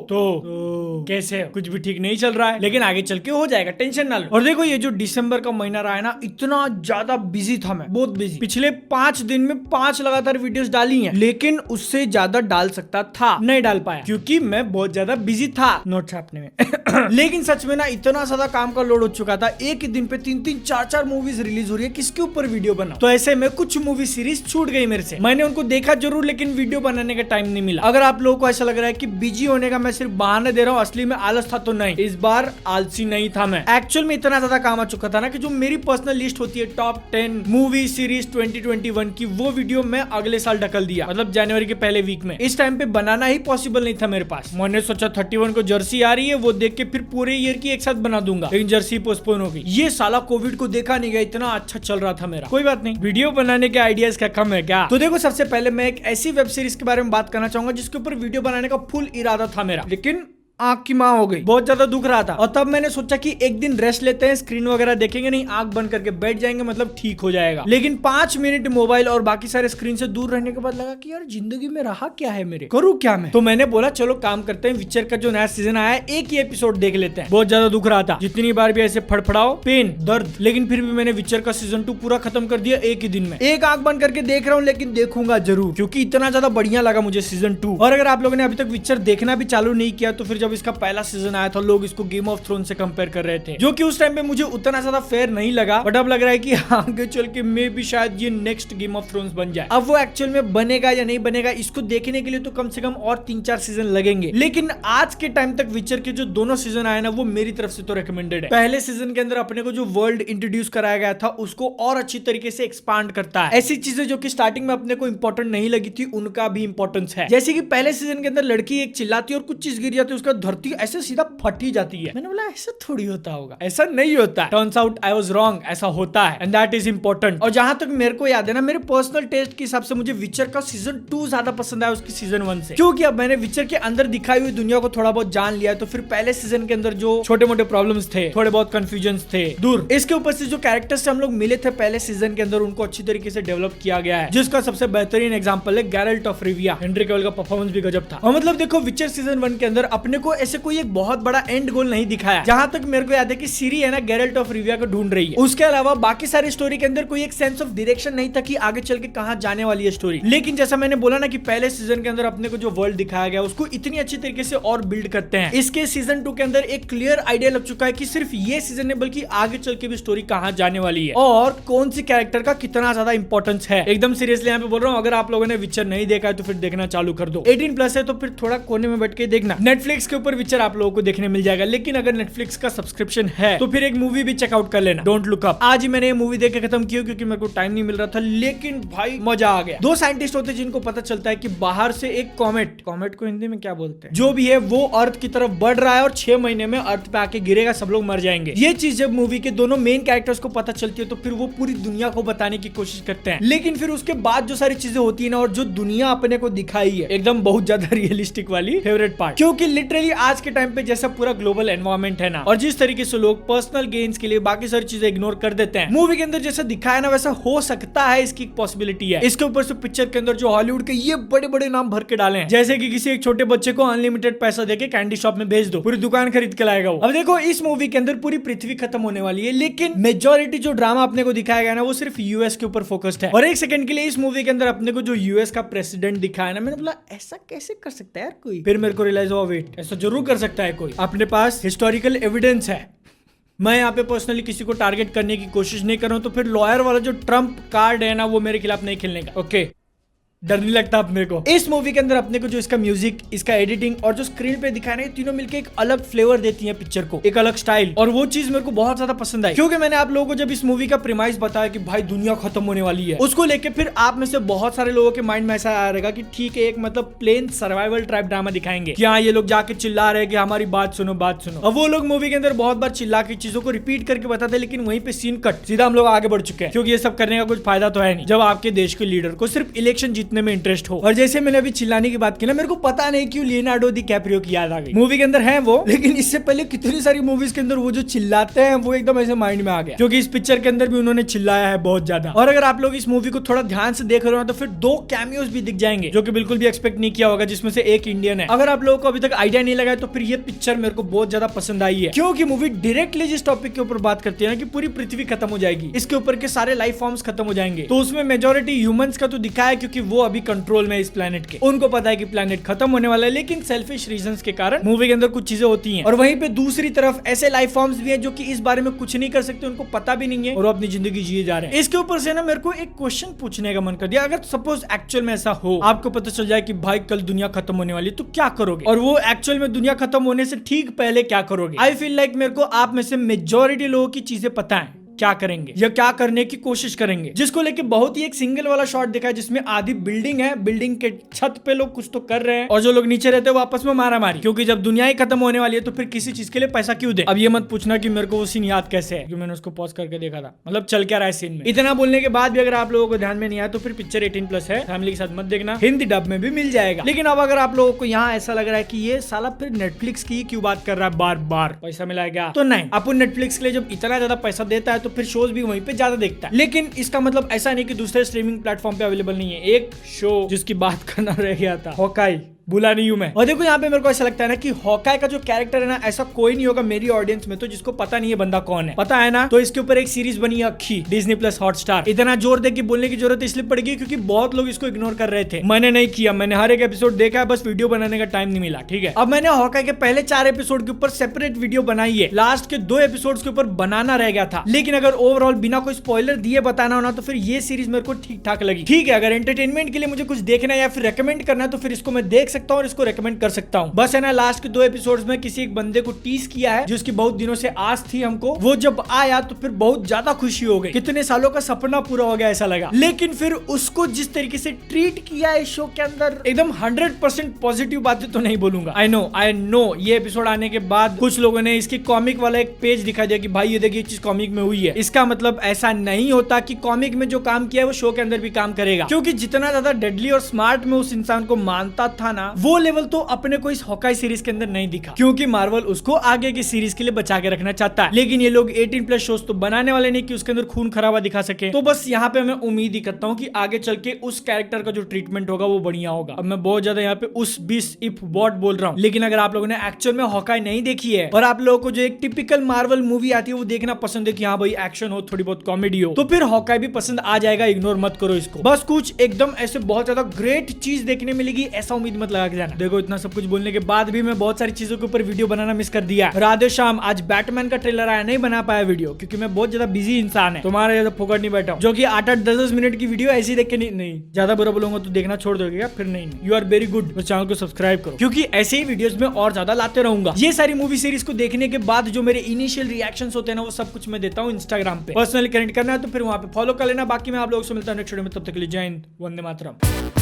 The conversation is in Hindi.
तो कैसे हो? कुछ भी ठीक नहीं चल रहा है, लेकिन आगे चल के हो जाएगा, टेंशन ना लो। और देखो ये जो दिसंबर का महीना रहा है ना, इतना ज्यादा बिजी था मैं, बहुत बिजी। पिछले 5 दिन में 5 लगातार वीडियोस डाली हैं, लेकिन उससे ज्यादा डाल सकता था, नहीं डाल पाया क्योंकि मैं बहुत ज्यादा बिजी था नोट छापने में। लेकिन सच में ना इतना ज्यादा काम का लोड हो चुका था, एक ही दिन पे 3-3, 4-4 मूवीज रिलीज हो रही है, किसके ऊपर वीडियो बनाऊं? तो ऐसे में कुछ मूवी सीरीज छूट गई मेरे से। मैंने उनको देखा जरूर, लेकिन वीडियो बनाने का टाइम नहीं मिला। अगर आप लोगों को ऐसा लग रहा है कि बिजी होने का मैं सिर्फ बहाना दे रहा हूँ, असली में आलस था, तो नहीं, इस बार आलसी नहीं था मैं। एक्चुअल में इतना ज्यादा काम आ चुका था ना कि जो मेरी पर्सनल लिस्ट होती है टॉप 10 मूवी सीरीज 2021 की, वो वीडियो मैं अगले साल ढकल दिया, मतलब जनवरी के पहले वीक में। इस टाइम पे बनाना ही पॉसिबल नहीं था मेरे पास। मैंने सोचा 31 को जर्सी आ रही है, वो देख के फिर पूरे ईयर की एक साथ बना दूंगा, लेकिन जर्सी पोस्टपोन हो गई। ये साला कोविड को देखा नहीं गया, इतना अच्छा चल रहा था मेरा। कोई बात नहीं, वीडियो बनाने के आइडियाज क्या कम है क्या? तो देखो, सबसे पहले मैं एक ऐसी वेब सीरीज के बारे में बात करना चाहूंगा जिसके ऊपर वीडियो बनाने का फुल इरादा था मेरा, लेकिन आंख की मां हो गई, बहुत ज्यादा दुख रहा था। और तब मैंने सोचा कि एक दिन रेस्ट लेते हैं, स्क्रीन वगैरह देखेंगे नहीं, आंख बंद करके बैठ जाएंगे, मतलब ठीक हो जाएगा। लेकिन 5 मिनट मोबाइल और बाकी सारे स्क्रीन से दूर रहने के बाद लगा कि यार जिंदगी में रहा क्या है मेरे, करूँ क्या मैं? तो मैंने बोला चलो काम करते हैं, विचर का जो नया सीजन आया है एक ही एपिसोड देख लेते हैं। बहुत ज्यादा दुख रहा था, जितनी बार भी ऐसे फड़फड़ाओ, पेन, दर्द, लेकिन फिर भी मैंने विचर का सीजन 2 पूरा खत्म कर दिया एक ही दिन में। एक आंख बंद करके देख रहा हूँ, लेकिन देखूंगा जरूर, क्योंकि इतना ज्यादा बढ़िया लगा मुझे सीजन 2। और अगर आप लोगों ने अभी तक विचर देखना भी चालू नहीं किया, तो फिर जब इसका पहला सीजन आया था, लोग इसको गेम ऑफ थ्रोन से कंपेयर कर रहे थे, जो कि उस टाइम पे मुझे उतना ज्यादा फेयर नहीं लगा, बट अब लग रहा है कि आगे चल के मे भी शायद ये नेक्स्ट गेम ऑफ थ्रोन्स बन जाए। अब वो एक्चुअल में बनेगा या नहीं बनेगा, इसको देखने के लिए तो कम से कम और 3-4 सीजन लगेंगे। लेकिन आज के टाइम तक विचर के जो दोनों सीजन आए ना, वो मेरी तरफ से तो रिकमेंडेड है। पहले सीजन के अंदर अपने को जो वर्ल्ड इंट्रोड्यूस कराया गया था, उसको और अच्छी तरीके से एक्सपांड करता है। ऐसी चीजें जो कि स्टार्टिंग में अपने को इंपॉर्टेंट नहीं लगी थी, उनका भी इंपॉर्टेंस है। जैसे कि पहले सीजन के अंदर लड़की एक चिल्लाती और कुछ चीज गिर जाती है, उसका धरती ऐसे सीधा फट ही जाती है। मैंने बोला ऐसा थोड़ी होता होगा, ऐसा नहीं होता है। Turns out I was wrong, ऐसा होता है, एंड दैट इज इंपॉर्टेंट। और जहां तक मेरे को याद है ना, मेरे पर्सनल टेस्ट के हिसाब से मुझे विचर का सीजन 2 ज्यादा पसंद आया उसकी सीजन 1 से, क्योंकि अब मैंने विचर के अंदर दिखाई हुई दुनिया को थोड़ा बहुत जान लिया। तो फिर पहले सीजन के अंदर जो छोटे मोटे प्रॉब्लम्स थे, थोड़े बहुत कंफ्यूजन्स थे, दूर। इसके ऊपर से जो कैरेक्टर्स से हम लोग मिले थे पहले सीजन के अंदर, उनको अच्छी तरीके से डेवलप किया गया है, जिसका सबसे बेहतरीन एग्जांपल है गैरल्ट ऑफ रिविया। हेनरी कैविल का परफॉर्मेंस भी गजब था। और मतलब देखो, विचर सीजन 1 के अंदर अपने को ऐसे कोई एक बहुत बड़ा एंड गोल नहीं दिखाया। जहां तक मेरे को याद है कि सीरी है ना, गैरल्ट ऑफ रिविया को ढूंढ रही है। उसके अलावा बाकी सारी स्टोरी के अंदर कोई एक सेंस ऑफ डायरेक्शन नहीं था कि आगे चल के कहां जाने वाली है स्टोरी। लेकिन जैसा मैंने बोला ना कि पहले सीजन के अंदर अपने को जो वर्ल्ड दिखाया गया, उसको इतनी अच्छी तरीके से और बिल्ड करते हैं। इसके सीजन 2 के अंदर एक क्लियर आइडिया लग चुका है कि सिर्फ ये सीजन नहीं, बल्कि आगे चल के भी स्टोरी कहां जाने वाली है और कौन सी कैरेक्टर का कितना ज्यादा इंपॉर्टेंस है। एकदम सीरियसली यहाँ पे बोल रहा हूँ, अगर आप लोगों ने विचर नहीं देखा है तो फिर देखना चालू कर दो। 18+ है तो फिर थोड़ा कोने में बैठ के देखना। नेटफ्लिक्स के ऊपर विचर आप लोगों को देखने मिल जाएगा, लेकिन अगर नेटफ्लिक्स का सब्सक्रिप्शन है तो फिर एक मूवी भी चेकआउट कर लेना, डोंट लुक अप। आज ही मैंने ये मूवी देख के खत्म की, क्योंकि मेरे को टाइम नहीं मिल रहा था, लेकिन भाई मजा आ गया। 2 साइंटिस्ट होते हैं जिनको पता चलता है कि बाहर से एक कॉमेट को हिंदी में क्या बोलते हैं, जो भी है वो अर्थ की तरफ बढ़ रहा है और 6 महीने में अर्थ पे आके गिरेगा, सब लोग मर जाएंगे। ये चीज जब मूवी के दोनों मेन कैरेक्टर्स को पता चलती है, तो फिर वो पूरी दुनिया को बताने की कोशिश करते हैं। लेकिन फिर उसके बाद जो सारी चीजें होती है ना, और जो दुनिया अपने को दिखाई है, एकदम बहुत ज्यादा रियलिस्टिक वाली फेवरेट पार्ट, क्योंकि लिटरली आज के टाइम पे जैसा पूरा ग्लोबल एनवायरमेंट है ना, और जिस तरीके से लोग पर्सनल गेन्स के लिए बाकी सारी चीजें इग्नोर कर देते हैं, मूवी के अंदर जैसा दिखाया ना वैसा हो सकता है, इसकी पॉसिबिलिटी है। इसके ऊपर से पिक्चर के अंदर जो हॉलीवुड के ये बड़े बड़े नाम भर के डाले हैं, जैसे कि किसी एक छोटे बच्चे को अनलिमिटेड पैसा देके कैंडी शॉप में भेज दो, पूरी दुकान खरीद के लाएगा वो। अब देखो, इस मूवी के अंदर पूरी पृथ्वी खत्म होने वाली है, लेकिन मेजोरिटी जो ड्रामा अपने को दिखाया गया ना, वो सिर्फ यूएस के ऊपर फोकस्ड है। और एक सेकंड के लिए इस मूवी के अंदर अपने को जो यूएस का प्रेसिडेंट दिखाया ना, मैंने बोला ऐसा कैसे कर सकता है यार कोई। फिर मेरे को रियलाइज हुआ, वेट, ऐसा जरूर कर सकता है कोई, अपने पास हिस्टोरिकल एविडेंस है। मैं यहाँ पे पर्सनली किसी को टारगेट करने की कोशिश नहीं कर रहा हूँ, तो फिर लॉयर वाला जो ट्रम्प कार्ड है ना, वो मेरे खिलाफ नहीं खेलने का, ओके? डर नहीं लगता अपने को। इस मूवी के अंदर अपने को जो इसका म्यूजिक, इसका एडिटिंग और जो स्क्रीन पे दिखाना है, तीनों मिलके एक अलग फ्लेवर देती हैं पिक्चर को, एक अलग स्टाइल। और वो चीज मेरे को बहुत ज्यादा पसंद आई, क्योंकि मैंने आप लोगों को जब इस मूवी का प्रीमाइस बताया कि भाई दुनिया खत्म होने वाली है, उसको लेके फिर आप में से बहुत सारे लोगों के माइंड में ऐसा आ रहेगा कि ठीक है, एक मतलब प्लेन सर्वाइवल टाइप ड्रामा दिखाएंगे कि हाँ, ये लोग जाके चिल्ला रहे हैं कि हमारी बात सुनो, बात सुनो। अब वो लोग मूवी के अंदर बहुत बार चिल्ला के चीजों को रिपीट करके बताते, लेकिन वहीं पे सीन कट, सीधा हम लोग आगे बढ़ चुके हैं, क्योंकि ये सब करने का कुछ फायदा तो है नहीं, जब आपके देश के लीडर को सिर्फ इलेक्शन जीतने जीतने में इंटरेस्ट हो। और जैसे मैंने अभी चिल्लाने की बात की ना, मेरे को पता नहीं क्यों लियोनार्डो डिकैप्रियो की याद आ गई। मूवी के अंदर है वो, लेकिन इससे पहले कितनी सारी मूवीज के अंदर वो जो चिल्लाते हैं वो एकदम ऐसे माइंड में आ गया, क्योंकि इस पिक्चर के अंदर भी उन्होंने चिल्लाया है बहुत ज्यादा। और अगर आप लोग इस मूवी को थोड़ा ध्यान से देख रहे हो तो फिर 2 कैमियोज भी दिख जाएंगे जो कि बिल्कुल भी एक्सपेक्ट नहीं किया होगा, जिसमें से एक इंडियन है। अगर आप लोगों को अभी तक आइडिया नहीं लगा तो फिर ये पिक्चर मेरे को बहुत ज्यादा पसंद आई है, क्योंकि मूवी डायरेक्टली जिस टॉपिक के ऊपर बात करती है ना कि पूरी पृथ्वी खत्म हो जाएगी, इसके ऊपर के सारे लाइफ फॉर्म्स खत्म हो जाएंगे, तो उसमें मेजोरिटी ह्यूमंस का तो दिखा है क्योंकि वो अभी कंट्रोल में इस प्लेनेट के, उनको पता है कि प्लेनेट खत्म होने वाला है, लेकिन सेल्फिश रीजंस के कारण मूवी के अंदर कुछ चीजें होती हैं। और वहीं पे दूसरी तरफ ऐसे लाइफ फॉर्म्स भी हैं जो कि इस बारे में कुछ नहीं कर सकते, उनको पता भी नहीं है और अपनी जिंदगी जिए जा रहे हैं। इसके ऊपर से ना मेरे को एक क्वेश्चन पूछने का मन कर दिया, अगर सपोज एक्चुअल में ऐसा हो, आपको पता चल जाए कि भाई कल दुनिया खत्म होने वाली है, तो क्या करोगे? और वो एक्चुअल में दुनिया खत्म होने से ठीक पहले क्या करोगे? आई फील लाइक मेरे को आप में से मेजॉरिटी लोगों की चीजें पता है क्या करेंगे या क्या करने की कोशिश करेंगे, जिसको लेके बहुत ही एक सिंगल वाला शॉट दिखा है जिसमें आधी बिल्डिंग है, बिल्डिंग के छत पे लोग कुछ तो कर रहे हैं और जो लोग नीचे रहते हैं वो आपस में मारा मारी, क्योंकि जब दुनिया ही खत्म होने वाली है तो फिर किसी चीज के लिए पैसा क्यों दे। अब ये मत पूछना कि मेरे को वो सीन याद कैसे है, क्योंकि मैंने उसको पॉज करके देखा था, मतलब चल क्या रहा है सीन में। इतना बोलने के बाद भी अगर आप लोगों को ध्यान में नहीं आया तो फिर पिक्चर 18+ है, फैमिली के साथ मत देखना, हिंदी डब में भी मिल जाएगा। लेकिन अब अगर आप लोगों को यहाँ ऐसा लग रहा है कि ये साला फिर नेटफ्लिक्स की क्यों बात कर रहा है, बार बार पैसा मिला है क्या, तो नहीं, अपन नेटफ्लिक्स के लिए जब इतना ज्यादा पैसा देता है तो फिर शोज भी वहीं पे ज्यादा देखता है। लेकिन इसका मतलब ऐसा नहीं कि दूसरे स्ट्रीमिंग प्लेटफॉर्म पे अवेलेबल नहीं है। एक शो जिसकी बात करना रह गया था, हॉकाई, भूला नहीं हूं मैं। और देखो यहाँ पे मेरे को ऐसा लगता है ना कि हॉकाई का जो कैरेक्टर है ना, ऐसा कोई नहीं होगा मेरी ऑडियंस में तो जिसको पता नहीं है बंदा कौन है, पता है ना। तो इसके ऊपर एक सीरीज बनी है अक्खी, Disney+ हॉटस्टार। इतना जोर दे के बोलने की जरूरत इसलिए पड़ेगी क्योंकि बहुत लोग इसको इग्नोर कर रहे थे, मैंने नहीं किया, मैंने हर एक एपिसोड देखा है, बस वीडियो बनाने का टाइम नहीं मिला, ठीक है। अब मैंने हॉकाई के पहले 4 एपिसोड के ऊपर सेपरेट वीडियो बनाई है, लास्ट के 2 एपिसोड के ऊपर बनाना रह गया था, लेकिन अगर ओवरऑल बिना कोई स्पॉइलर दिए बताना हो ना तो फिर ये सीरीज मेरे को ठीक ठाक लगी। ठीक है, अगर एंटरटेनमेंट के लिए मुझे कुछ देखना है या फिर रेकमेंड करना है तो फिर इसको मैं देख सकता हूँ और इसको रेकमेंड कर सकता हूँ। बस है ना, लास्ट के 2 एपिसोड्स में किसी एक बंदे को टीज किया है जिसकी बहुत दिनों से आस थी हमको, वो जब आया तो फिर बहुत ज्यादा खुशी हो गई, कितने सालों का सपना पूरा हो गया ऐसा लगा। लेकिन फिर उसको जिस तरीके से ट्रीट किया इस शो के अंदर, एकदम 100% पॉजिटिव बातें तो नहीं बोलूंगा, आई नो ये एपिसोड आने के बाद कुछ लोगों ने इसकी कॉमिक वाला एक पेज दिखा दिया कि भाई ये देखिए चीज कॉमिक में हुई है। इसका मतलब ऐसा नहीं होता कि कॉमिक में जो काम किया है वो शो के अंदर भी काम करेगा, क्योंकि जितना ज्यादा डेडली और स्मार्ट में उस इंसान को मानता था ना, वो लेवल तो अपने को इस हॉकाई सीरीज के अंदर नहीं दिखा, क्योंकि मार्वल उसको आगे की सीरीज के लिए बचा के रखना चाहता है। लेकिन ये लोग 18+ शोज तो बनाने वाले नहीं कि उसके अंदर खून खराबा दिखा सके। तो बस यहाँ पे मैं उम्मीद ही करता हूँ कि आगे चल के उस कैरेक्टर का जो ट्रीटमेंट होगा वो बढ़िया होगा। अब मैं बहुत ज्यादा यहाँ पे उस 20 इफ वॉट बोल रहा हूँ, लेकिन अगर आप लोगों ने एक्चुअल में हॉकाई नहीं देखी है और आप लोगों को जो एक टिपिकल मार्वल मूवी आती है वो देखना पसंद है कि हाँ भाई एक्शन हो, थोड़ी बहुत कॉमेडी हो, तो फिर हॉकाई भी पसंद आ जाएगा, इग्नोर मत करो इसको। बस कुछ एकदम ऐसे बहुत ज्यादा ग्रेट चीज देखने मिलेगी ऐसा उम्मीद मत लगा के जाना। देखो इतना सब कुछ बोलने के बाद भी मैं बहुत सारी चीजों के ऊपर वीडियो बनाना मिस कर दिया। राधे शाम, आज बैटमैन का ट्रेलर आया, नहीं बना पाया वीडियो क्योंकि मैं बहुत ज्यादा बिजी इंसान है, तुम्हारे ज्यादा फोकट नहीं बैठा हूं, जो कि 8-8, 10-10 मिनट की वीडियो ऐसी देख के नहीं ज्यादा बुरा बोलूंगा तो देखना छोड़ दोगे फिर नहीं। यू आर वेरी गुड, तो चैनल को सब्सक्राइब करो क्योंकि ऐसे ही वीडियोस में और ज्यादा लाते रहूंगा। ये सारी मूवी सीरीज को देखने के बाद जो मेरे इनिशियल रिएक्शंस होते हैं ना, वो सब कुछ मैं देता हूँ इंस्टाग्राम पे, पर्सनली कनेक्ट करना है तो फिर वहां पे फॉलो कर लेना। बाकी मैं आप लोगों से मिलता हूँ नेक्स्ट वीडियो में, तब तक के लिए जय हिंद, वंदे मातरम।